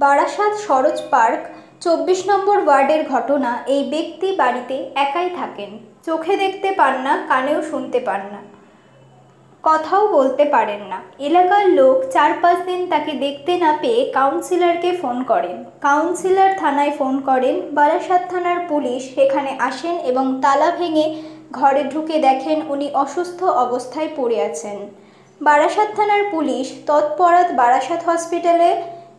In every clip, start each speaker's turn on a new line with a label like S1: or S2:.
S1: Barasat Saroj park ২৪ নম্বর ওয়ার্ডের ঘটনা। এই ব্যক্তি বাড়িতে একাই থাকেন, চোখে দেখতে পান না, কানেও শুনতে পান না, কথাও বলতে পারেন না। এলাকার লোক ৪-৫ দিন তাকে দেখতে না পেয়ে কাউন্সিলরকে ফোন করেন। কাউন্সিলর থানায় ফোন করেন। বারাসাত থানার পুলিশ সেখানে আসেন এবং তালা ভেঙে ঘরে ঢুকে দেখেন উনি অসুস্থ অবস্থায় পড়ে আছেন। বারাসাত থানার পুলিশ তৎপরাত বারাসাত হসপিটালে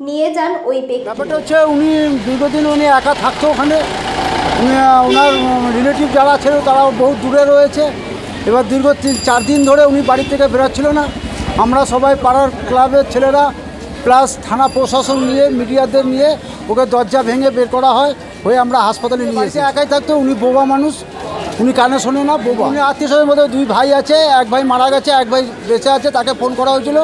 S1: নিয়ে যান ওই ব্যক্তি।
S2: ব্যাপারটা হচ্ছে উনি দীর্ঘদিন একা থাকতো ওখানে। ওনার রিলেটিভ যারা ছিল তারাও বহু দূরে রয়েছে। এবার দীর্ঘ 4 দিন ধরে উনি বাড়ি থেকে বেরোচ্ছিল না। আমরা সবাই পাড়ার ক্লাবের ছেলেরা প্লাস থানা প্রশাসন নিয়ে মিডিয়াদের নিয়ে ওকে দরজা ভেঙে বের করা হয়ে আমরা হাসপাতালে নিয়ে এসে একাই থাকতো। উনি বোবা মানুষ, উনি কানে শোনে না, বোবা। উনি আত্মীয় স্বজনের মধ্যে 2 ভাই আছে, এক ভাই মারা গেছে, এক ভাই বেঁচে আছে। তাকে ফোন করা হয়েছিল,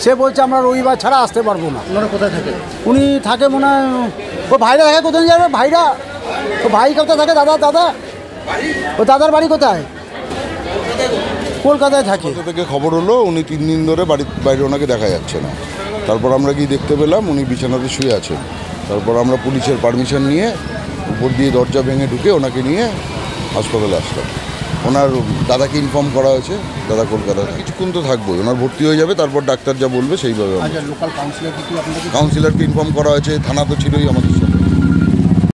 S2: সে বলছে আমরা রবিবার ছাড়া আসতে পারবো না।
S3: ওনারা কোথায় থাকে?
S2: উনি থাকে মনে হয় ও ভাইরা থাকে। কোথায় যাবে ভাইরা? ও ভাই কোথায় থাকে? দাদা ও দাদার বাড়ি কোথায়? কলকাতায় থাকে।
S4: থেকে খবর হলো উনি 3 দিন ধরে বাইরে ওনাকে দেখা যাচ্ছে না। তারপর আমরা গিয়ে দেখতে পেলাম উনি বিছানাতে শুয়ে আছেন। তারপর আমরা পুলিশের পারমিশন নিয়ে উপর দিয়ে দরজা ভেঙে ঢুকে ওনাকে নিয়ে হাসপাতালে আসলাম। ওনার দাদাকে ইনফর্ম করা হয়েছে, দাদা কলকাতায় কিছুক্ষণ তো থাকবোই, ওনার ভর্তি হয়ে যাবে, তারপর ডাক্তার যা বলবে সেইভাবে।
S3: লোকাল কাউন্সিলর
S4: কাউন্সিলরকে ইনফর্ম করা হয়েছে, থানা তো ছিলই আমাদের সাথে।